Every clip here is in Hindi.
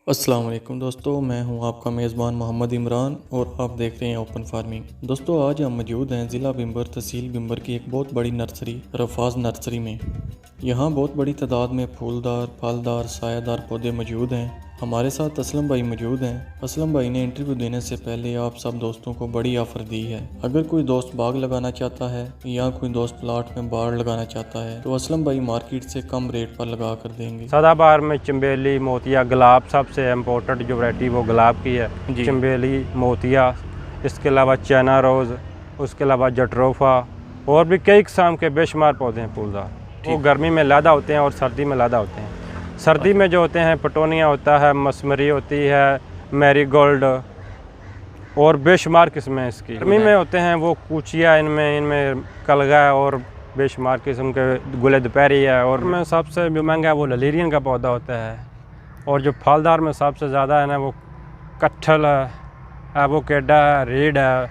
अस्सलाम वालेकुम दोस्तों, मैं हूं आपका मेज़बान मोहम्मद इमरान और आप देख रहे हैं ओपन फार्मिंग। दोस्तों, आज हम मौजूद हैं ज़िला बिम्बर तहसील बिम्बर की एक बहुत बड़ी नर्सरी रफाज नर्सरी में। यहां बहुत बड़ी तादाद में फूलदार, फलदार, सायादार पौधे मौजूद हैं। हमारे साथ असलम भाई मौजूद हैं। असलम भाई ने इंटरव्यू देने से पहले आप सब दोस्तों को बड़ी ऑफ़र दी है। अगर कोई दोस्त बाग लगाना चाहता है या कोई दोस्त प्लाट में बाड़ लगाना चाहता है तो असलम भाई मार्केट से कम रेट पर लगा कर देंगे। सदाबहार में चंबेली, मोतिया, गुलाब सबसे इम्पोर्टेंट जो वैरायटी वो गुलाब की है। चंबेली, मोतिया, इसके अलावा चाइना रोज़, उसके अलावा जटरोफा और भी कई किस्म के बेशुमार पौधे हैं फूलदार। वो गर्मी में लादा होते हैं और सर्दी में लादा होते हैं। सर्दी में जो होते हैं पटोनिया होता है, मसमरी होती है, मैरीगोल्ड और बेशुमार किस्में इसकी। गर्मी में होते हैं वो कूचिया, इनमें कलगा और बेशुमार किस्म के गुले दोपहरी है। और में सबसे जो महंगा है वो ललीरियन का पौधा होता है। और जो फलदार में सबसे ज़्यादा है ना वो कटहल है, एवोकेडो है, रीड है,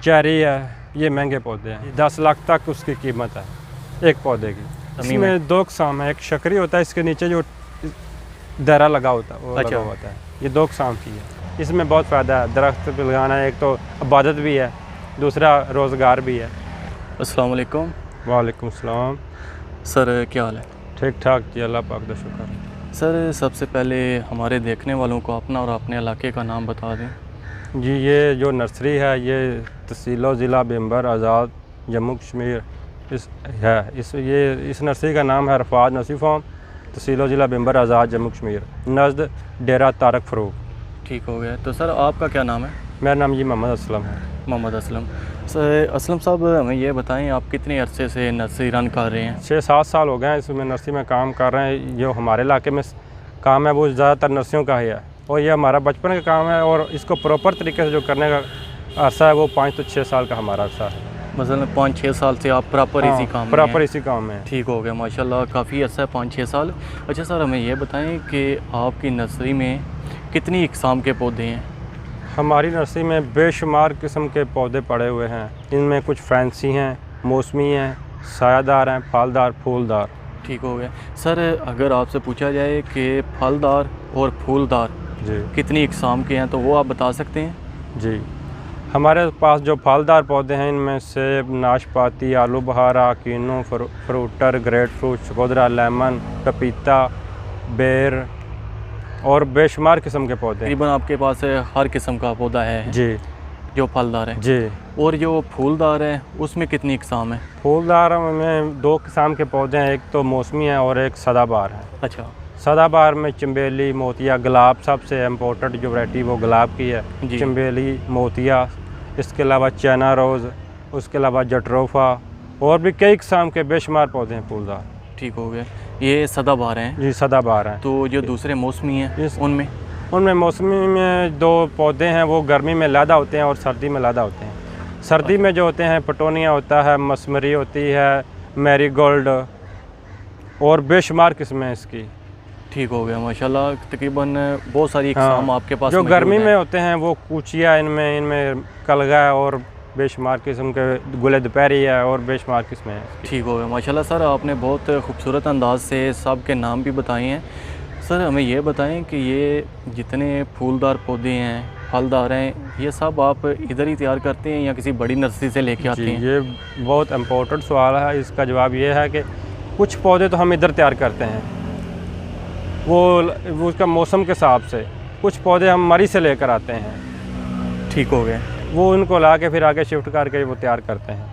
चेरी है। ये महंगे पौधे हैं, 10 लाख तक उसकी कीमत है एक पौधे की। इसमें 2 किस्म है, एक शकरी होता है, इसके नीचे जो दरा लगा होता है वो लगा होता है। ये 2 किस्म की है। इसमें बहुत फ़ायदा है, दरख्त पे लगाना है, एक तो इबादत भी है, दूसरा रोज़गार भी है। अस्सलाम वालेकुम। वालेकुम सलाम। सर, क्या हाल है? ठीक ठाक जी, अल्लाह पाक का शुक्र। सर, सबसे पहले हमारे देखने वालों को अपना और अपने इलाके का नाम बता दें। जी, ये जो नर्सरी है ये तहसील ज़िला बिम्बर आज़ाद जम्मू कश्मीर इस नर्सरी का नाम है रफाज नर्सरी फार्म, तहसील ज़िला बिम्बर आज़ाद जम्मू कश्मीर, नज़द डेरा तारक फ़रूक। ठीक हो गया। तो सर, आपका क्या नाम है? मेरा नाम जी मोहम्मद असलम है। मोहम्मद असलम। सर असलम साहब, हमें ये बताएं आप कितने अरसे से नर्सरी रन कर रहे हैं? 6-7 साल हो गए हैं इसमें नर्सरी में काम कर रहे हैं। जो हमारे इलाके में काम है वो ज़्यादातर नर्सरियों का ही है और ये हमारा बचपन का काम है। और इसको प्रॉपर तरीके से जो करने का अरसा है वो 5 से 6 साल का हमारा अरसा है। मतलब 5-6 साल से आप प्रॉपर इसी काम में हैं? ठीक हो गया, माशाल्लाह, काफ़ी अच्छा है 5-6 साल। अच्छा सर, हमें ये बताएं कि आपकी नर्सरी में कितनी इकसाम के पौधे हैं? हमारी नर्सरी में बेशुमार किस्म के पौधे पड़े हुए हैं। इनमें कुछ फैंसी हैं, मौसमी हैं, सायादार हैं, फलदार, फूलदार। ठीक हो गया। सर, अगर आपसे पूछा जाए कि फलदार और फूलदार जी कितनी इकसाम के हैं तो वो आप बता सकते हैं? जी, हमारे पास जो फलदार पौधे हैं इनमें सेब, नाशपाती, आलू बहारा, कीनू, फ्रूटर, ग्रेट फ्रूट, चकोदरा, लेमन, पपीता, बेर और बेशुमार किस्म के पौधे। तकरीबन आपके पास हर किस्म का पौधा है जी, जो फलदार है जी। और जो फूलदार है उसमें कितनी इकसाम है? फूलदार में 2 किस्म के पौधे हैं, एक तो मौसमी है और एक सदाबहार है। अच्छा। सदाबहार में चंबेली, मोतिया, गुलाब सबसे इम्पोर्टेंट जो वैरायटी वो गुलाब की है। चंबेली, मोतिया, इसके अलावा चाइना रोज़, उसके अलावा जटरोफा और भी कई किस्म के बेशुमार पौधे हैं फूलदार। ठीक हो गया। ये सदाबहार हैं? जी, सदाबहार हैं। तो जो दूसरे मौसमी हैं उनमें मौसमी में 2 पौधे हैं वो गर्मी में लादा होते हैं और सर्दी में लादा होते हैं। सर्दी में जो होते हैं पटोनिया होता है, मसमरी होती है, मैरीगोल्ड और बेशुमार किस्में इसकी। ठीक हो गया, माशाल्लाह, तकरीबन बहुत सारी इकसाम आपके पास जो गर्मी में होते हैं वो कूचिया, इनमें कलगा और बेशुमार किस्म के गुले दोपहरी है और बेशुमार किस्में हैं। ठीक हो गया, माशाल्लाह। सर, आपने बहुत खूबसूरत अंदाज से सब के नाम भी बताए हैं। सर, हमें ये बताएं कि ये जितने फूलदार पौधे हैं, फलदार हैं, ये सब आप इधर ही तैयार करते हैं या किसी बड़ी नर्सरी से लेके आते हैं? ये बहुत इम्पोर्टेंट सवाल है। इसका जवाब ये है कि कुछ पौधे तो हम इधर तैयार करते हैं, वो उसका मौसम के हिसाब से। कुछ पौधे हम मरी से लेकर आते हैं। ठीक हो गए। वो उनको ला के फिर आगे शिफ्ट करके वो तैयार करते हैं।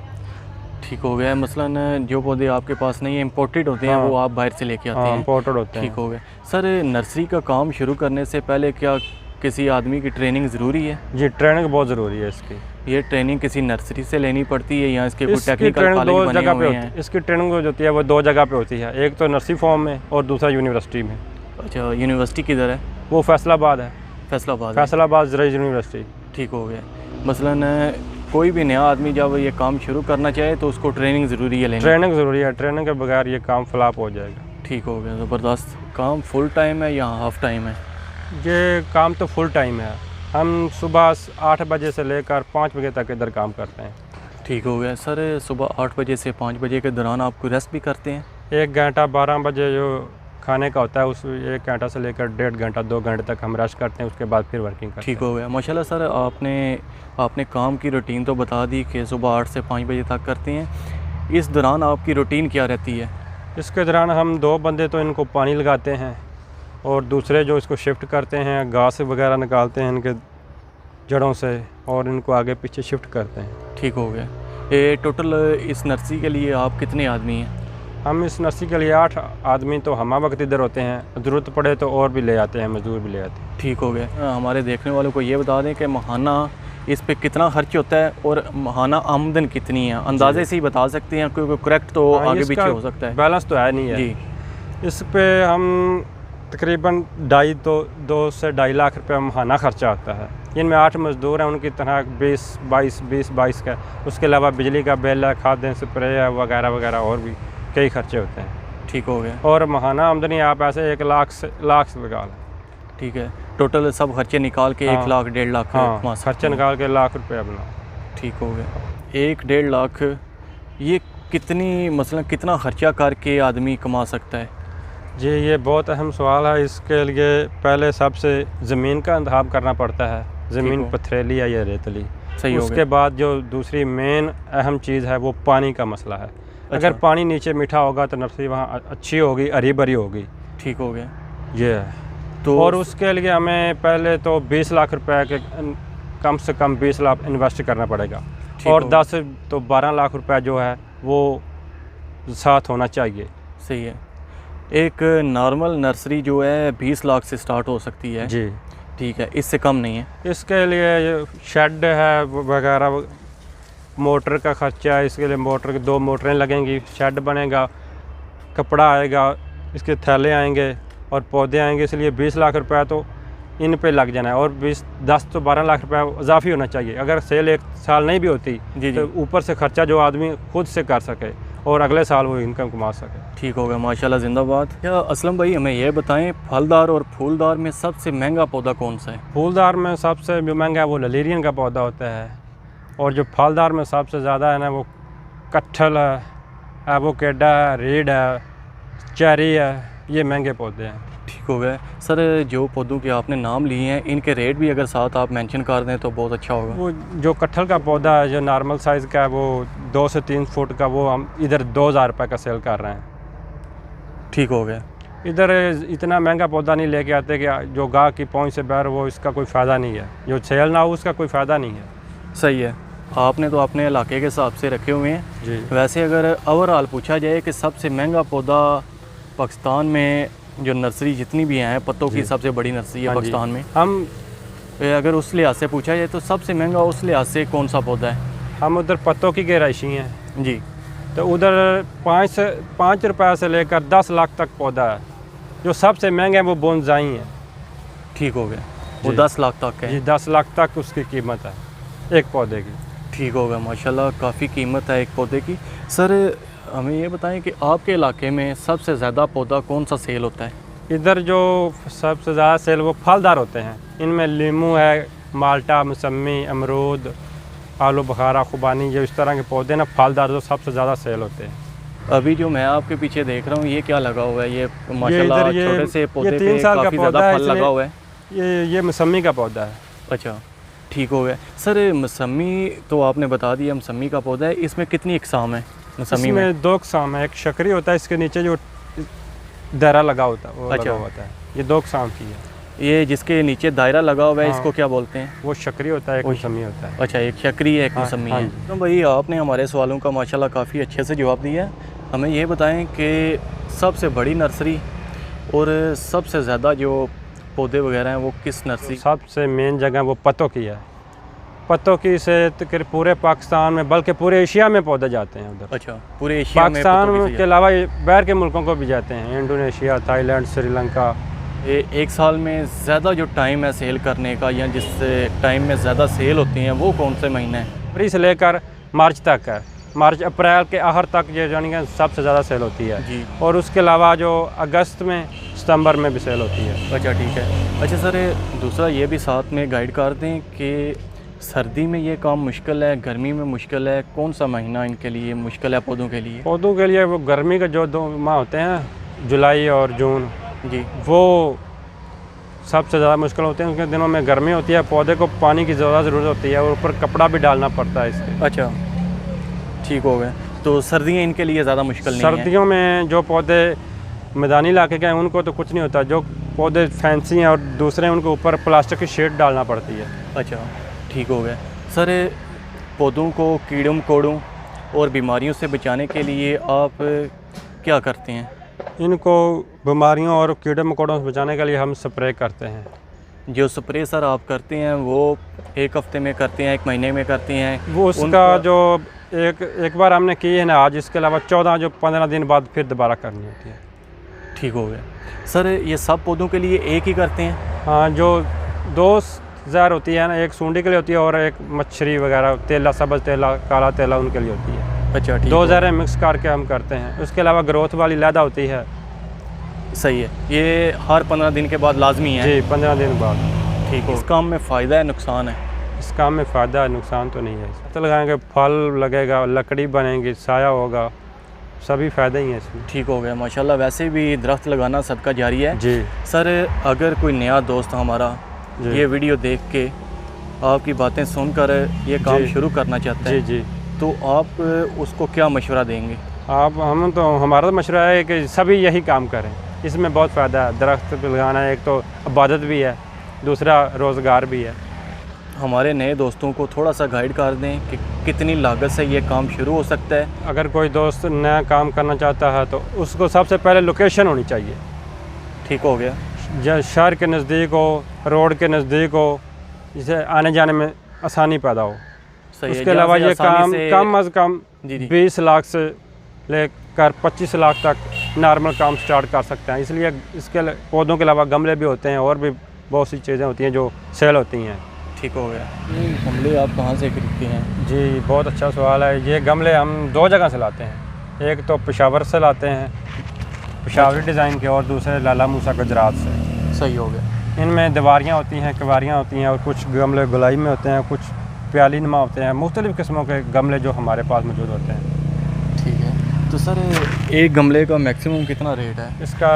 ठीक हो गया। मसलन जो पौधे आपके पास नहीं है, इम्पोर्टेड होते हैं, वो आप बाहर से लेके आते हैं? इम्पोर्टेड होते हैं। ठीक हो गया। सर, नर्सरी का काम शुरू करने से पहले क्या किसी आदमी की ट्रेनिंग ज़रूरी है? जी, ट्रेनिंग बहुत ज़रूरी है इसकी। ये ट्रेनिंग किसी नर्सरी से लेनी पड़ती है या इसके कोई टेक्निकल कॉलेज बने हुए हैं? इसकी ट्रेनिंग जो होती है वो 2 जगह पे होती है, एक तो नर्सरी फॉर्म में और दूसरा यूनिवर्सिटी में। अच्छा, यूनिवर्सिटी किधर है? वो फैसलाबाद है। फैसलाबाद ज़राई यूनिवर्सिटी। ठीक हो गया। मसलन कोई भी नया आदमी जब ये काम शुरू करना चाहे तो उसको ट्रेनिंग ज़रूरी है लेनी? ट्रेनिंग ज़रूरी है, ट्रेनिंग के बगैर ये काम फ्लॉप हो जाएगा। ठीक हो गया, ज़बरदस्त। काम फुल टाइम है या हाफ़ टाइम है? ये काम तो फुल टाइम है। हम सुबह 8 बजे से लेकर 5 बजे तक इधर काम करते हैं। ठीक हो गया। सर, सुबह 8 बजे से 5 बजे के दौरान आप कोई रेस्ट भी करते हैं? 1 घंटा 12 बजे जो खाने का होता है, उस 1 घंटा से लेकर 1.5 घंटा 2 घंटे तक हम रेस्ट करते हैं, उसके बाद फिर वर्किंग करते हैं। ठीक हो गया माशाल्लाह सर। आपने काम की रूटीन तो बता दी कि सुबह 8 से 5 बजे तक करते हैं। इस दौरान आपकी रूटीन क्या रहती है? इसके दौरान हम 2 बंदे तो इनको पानी लगाते हैं और दूसरे जो इसको शिफ्ट करते हैं, घास वगैरह निकालते हैं इनके जड़ों से और इनको आगे पीछे शिफ्ट करते हैं। ठीक हो गया। ये टोटल इस नर्सरी के लिए आप कितने आदमी हैं? हम इस नर्सरी के लिए 8 आदमी तो हम वक्त इधर होते हैं, ज़रूरत पड़े तो और भी ले आते हैं, मजदूर भी ले आते हैं। ठीक हो गया। हमारे देखने वालों को ये बता दें कि माहाना इस पे कितना खर्च होता है और माहाना आमदन कितनी है, अंदाजे से ही बता सकते हैं क्योंकि करेक्ट तो आगे पीछे हो सकता है। बैलेंस तो है नहीं है जी। इस पे हम तकरीबन 2 से 2.5 लाख रुपये माहाना खर्चा आता है। इनमें 8 मजदूर हैं, उनकी तरह 20-22 का, उसके अलावा बिजली का बिल है, खाद स्प्रे है वगैरह वगैरह, और भी कई खर्चे होते हैं। ठीक हो गया। और माहाना आमदनी आप ऐसे 1 लाख से लगा लें। ठीक है, टोटल सब खर्चे निकाल के 1 लाख 1.5 लाख कमा सकते खर्चे हैं। निकाल के 1 लाख रुपया बना। ठीक हो गया। 1-1.5 लाख ये कितना खर्चा करके आदमी कमा सकता है? जी ये बहुत अहम सवाल है। इसके लिए पहले सबसे ज़मीन का इंतखाब करना पड़ता है, ज़मीन पथरीली है या रेतली। सही हो उसके बाद जो दूसरी मेन अहम चीज़ है वो पानी का मसला है। अगर पानी नीचे मीठा होगा तो नर्सरी वहाँ अच्छी होगी, हरी भरी होगी। ठीक हो गया। ये है तो। और उसके लिए हमें पहले तो 20 लाख रुपए के कम से कम 20 लाख इन्वेस्ट करना पड़ेगा और 10 तो 12 लाख रुपए जो है वो साथ होना चाहिए। सही है। एक नॉर्मल नर्सरी जो है 20 लाख से स्टार्ट हो सकती है जी। ठीक है, इससे कम नहीं है। इसके लिए शेड है वगैरह, मोटर का खर्चा है, इसके लिए मोटर की 2 मोटरें लगेंगी, शेड बनेगा, कपड़ा आएगा, इसके थैले आएंगे और पौधे आएंगे, इसलिए 20 लाख रुपए तो इन पे लग जाना है। और 10 तो 12 लाख रुपए इजाफी होना चाहिए। अगर सेल 1 साल नहीं भी होती जी तो ऊपर से खर्चा जो आदमी खुद से कर सके और अगले साल वो इनकम कमा सके। ठीक हो गया माशाल्लाह, जिंदाबाद। क्या असलम भाई हमें यह बताएं, फलदार और फूलदार में सबसे महंगा पौधा कौन सा है? फूलदार में सबसे महंगा वो ललीरियन का पौधा होता है और जो फलदार में सबसे ज़्यादा है ना वो कटहल है, एवोकेडो है, रीड है, चेरी है, ये महंगे पौधे हैं। ठीक हो गया सर। जो पौधों के आपने नाम लिए हैं इनके रेट भी अगर साथ आप मेंशन कर दें तो बहुत अच्छा होगा। वो जो कटहल का पौधा है जो नॉर्मल साइज़ का है वो 2 से 3 फुट का, वो हम इधर 2000 रुपये का सेल कर रहे हैं। ठीक हो गया। इधर इतना महंगा पौधा नहीं लेके आते कि जो गाह की पहुंच से बाहर वो इसका कोई फ़ायदा नहीं है, जो सेल ना हो उसका कोई फ़ायदा नहीं है। सही है। आपने तो अपने इलाके के हिसाब से रखे हुए हैं जी। वैसे अगर ओवरऑल पूछा जाए कि सबसे महंगा पौधा पाकिस्तान में जो नर्सरी जितनी भी हैं, पत्तों की सबसे बड़ी नर्सरी है पाकिस्तान में, हम अगर उस लिहाज से पूछा जाए तो सबसे महंगा उस लिहाज से कौन सा पौधा है? हम उधर पत्तों की गहराइशी हैं जी। तो उधर 5 रुपये से लेकर 10 लाख तक पौधा है। जो सबसे महंगे हैं वो बोनसाई हैं। ठीक हो गया। वो 10 लाख तक है? जी 10 लाख तक उसकी कीमत है एक पौधे की। ठीक हो गया माशाल्लाह, काफ़ी कीमत है एक पौधे की। सर हमें ये बताएं कि आपके इलाके में सबसे ज़्यादा पौधा कौन सा सेल होता है? इधर जो सबसे ज़्यादा सेल वो फलदार होते हैं। इनमें लीमू है, माल्टा, मौसमी, अमरूद, आलू बुखारा, खुबानी, ये इस तरह के पौधे ना फलदार जो सबसे ज़्यादा सेल होते हैं। अभी जो मैं आपके पीछे देख रहा हूँ ये क्या लगा हुआ है? ये माशाल्लाह छोटे से पौधे पे 3 साल का काफ़ी ज़्यादा पौधा फल लगा हुआ है। ये मौसमी का पौधा है। अच्छा ठीक हो गया सर। मौसमी तो आपने बता दिया, मौसमी का पौधा है, इसमें कितनी इकसाम है मौसमी में? इसमें 2 इकसाम है, एक शकरी होता है, इसके नीचे जो दायरा लगा होता है वो अच्छा। लगा होता है, ये 2 इकसाम की है। ये जिसके नीचे दायरा लगा हुआ है हाँ। इसको क्या बोलते हैं? वो शकरी होता है, एक मौसमी होता है। अच्छा, एक शकरी है, एक हाँ, मौसमी हाँ है। जी। तो भाई आपने हमारे सवालों का माशाल्लाह काफ़ी अच्छे से जवाब दिया है। हमें ये बताएं कि सबसे बड़ी नर्सरी और सबसे ज़्यादा जो पौधे वगैरह हैं वो किस नर्सरी? सबसे मेन जगह वो पत्तों की है। पत्तों की से पूरे पाकिस्तान में बल्कि पूरे एशिया में पौधे जाते हैं उधर। अच्छा, पूरे एशिया में पाकिस्तान पत्तों की के अलावा बाहर के मुल्कों को भी जाते हैं, इंडोनेशिया, थाईलैंड, श्रीलंका। एक साल में ज़्यादा जो टाइम है सेल करने का या जिस टाइम में ज़्यादा सेल होती हैं वो कौन से महीने हैं? फरवरी से लेकर मार्च तक है। मार्च अप्रैल के आखिर तक ये यानी कि सबसे ज़्यादा सेल होती है जी। और उसके अलावा जो अगस्त में, सितंबर में भी सेल होती है। अच्छा ठीक है। अच्छा सर, दूसरा ये भी साथ में गाइड कर दें कि सर्दी में ये काम मुश्किल है, गर्मी में मुश्किल है, कौन सा महीना इनके लिए मुश्किल है पौधों के लिए? पौधों के लिए वो गर्मी के जो 2 माह होते हैं जुलाई और जून जी वो सबसे ज़्यादा मुश्किल होते हैं। उनके दिनों में गर्मी होती है, पौधे को पानी की ज़्यादा ज़रूरत होती है और ऊपर कपड़ा भी डालना पड़ता है इसके। अच्छा, ठीक हो गए। तो सर्दियाँ इनके लिए ज़्यादा मुश्किल नहीं है? सर्दियों में जो पौधे मैदानी इलाके के हैं उनको तो कुछ नहीं होता, जो पौधे फैंसी हैं और दूसरे हैं उनके ऊपर प्लास्टिक की शीट डालना पड़ती है। अच्छा, ठीक हो गया। सर पौधों को कीड़ों मकोड़ों और बीमारियों से बचाने के लिए आप क्या करते हैं? इनको बीमारियों और कीड़े मकोड़ों से बचाने के लिए हम स्प्रे करते हैं। जो स्प्रे सर आप करते हैं वो एक हफ्ते में करते हैं, एक महीने में करते हैं? वो उसका जो एक बार हमने की है ना आज, इसके अलावा 15 दिन बाद फिर दोबारा करनी होती है। ठीक हो गया। सर ये सब पौधों के लिए एक ही करते हैं? हाँ, जो 2 ज़हर होती है ना, एक सूंडी के लिए होती है और एक मच्छरी वगैरह तेला, सब्ज़ तेला, काला तेला उनके लिए होती है। अच्छा, ठीक। 2 ज़हरें मिक्स करके हम करते हैं। उसके अलावा ग्रोथ वाली लैदा होती है। सही है, ये हर 15 दिन के बाद लाजमी है? जी, 15 दिन बाद। ठीक है। इस काम में फ़ायदा है नुकसान है? इस काम में फ़ायदा है, नुकसान तो नहीं है। तो लगाएंगे, फल लगेगा, लकड़ी बनेगी, साया होगा, सभी फ़ायदे ही हैं इसमें। ठीक हो गया माशाल्लाह। वैसे भी दरख्त लगाना सदका जारी है जी सर। अगर कोई नया दोस्त हमारा जी ये वीडियो देख के आपकी बातें सुनकर ये काम जी। शुरू करना चाहता है, जी, तो आप उसको क्या मशवरा देंगे? हमारा तो मशवरा है कि सभी यही काम करें। इसमें बहुत फ़ायदा है। दरख्त लगाना एक तो इबादत भी है, दूसरा रोज़गार भी है। हमारे नए दोस्तों को थोड़ा सा गाइड कर दें कि कितनी लागत से ये काम शुरू हो सकता है? अगर कोई दोस्त नया काम करना चाहता है तो उसको सबसे पहले लोकेशन होनी चाहिए। ठीक हो गया। शहर के नज़दीक हो, रोड के नज़दीक हो, जिसे आने जाने में आसानी पैदा हो। सही है। उसके अलावा ये काम कम अज़ कम जी 20 लाख से लेकर 25 लाख तक नॉर्मल काम स्टार्ट कर सकते हैं। इसलिए इसके पौधों के अलावा गमले भी होते हैं और भी बहुत सी चीज़ें होती हैं जो सेल होती हैं। ठीक हो गया। ये गमले आप कहाँ से खरीदते हैं? जी, बहुत अच्छा सवाल है। ये गमले हम 2 जगह से लाते हैं। एक तो पेशावर से लाते हैं, पेशावरी डिज़ाइन के, और दूसरे लाला मूसा गुजरात से। सही हो गया। इनमें दीवारियाँ होती हैं, किवारियाँ होती हैं और कुछ गमले गुलाई में होते हैं, कुछ प्याली नुमा होते हैं। मुख्तलिफ़ किस्मों के गमले जो हमारे पास मौजूद होते हैं। ठीक है। तो सर एक गमले का मैक्सिमम कितना रेट है? इसका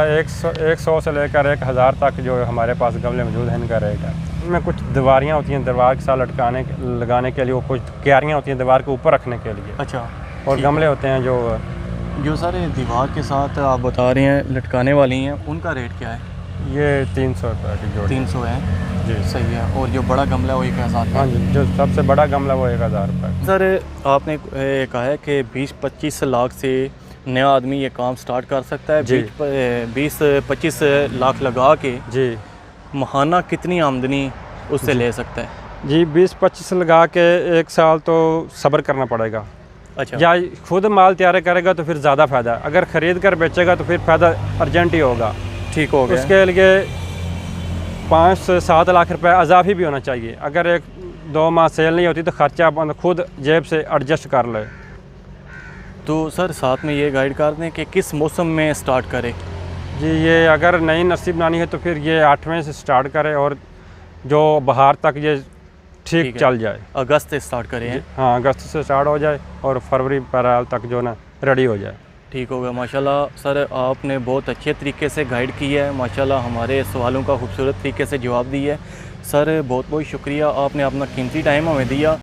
100 से लेकर 1000 तक जो हमारे पास गमले मौजूद हैं इनका रेट है। इनमें कुछ दीवारियाँ होती हैं दीवार के साथ लगाने के लिए, वो कुछ क्यारियाँ होती हैं दीवार के ऊपर रखने के लिए। अच्छा। और गमले होते हैं जो सारे दीवार के साथ आप बता रहे हैं लटकाने वाली हैं, उनका रेट क्या है? ये 300 रुपये की जोड़ी। 300 है? जी, सही है। और जो बड़ा गमला है वो 1000 का? हाँ जी, जो सबसे बड़ा गमला वो 1000 रुपये। सर आपने कहा है कि 20-25 लाख से नया आदमी ये काम स्टार्ट कर सकता है। जी। 20-25 लाख लगा के जी माहाना कितनी आमदनी उससे ले सकता है? जी, 20-25 लगा के 1 साल तो सब्र करना पड़ेगा। अच्छा। या खुद माल तैयार करेगा तो फिर ज़्यादा फ़ायदा, अगर ख़रीद कर बेचेगा तो फिर फ़ायदा अर्जेंट ही होगा। ठीक हो गया। उसके लिए 5 से 7 लाख रुपए अजाफी भी होना चाहिए। अगर 1-2 माह सेल नहीं होती तो ख़र्चा बंद खुद जेब से एडजस्ट कर ले। तो सर साथ में ये गाइड कर दें कि किस मौसम में स्टार्ट करें? जी, ये अगर नई नस्ली बनानी है तो फिर ये 8वें से स्टार्ट करें और जो बहार तक ये ठीक चल जाए। अगस्त से स्टार्ट करें? हाँ, अगस्त से स्टार्ट हो जाए और फरवरी अप्रैल तक जो ना रेडी हो जाए। ठीक हो गया माशाल्लाह। सर आपने बहुत अच्छे तरीके से गाइड किया है माशाल्लाह, हमारे सवालों का खूबसूरत तरीके से जवाब दिया है। सर बहुत बहुत शुक्रिया, आपने अपना कीमती टाइम हमें दिया।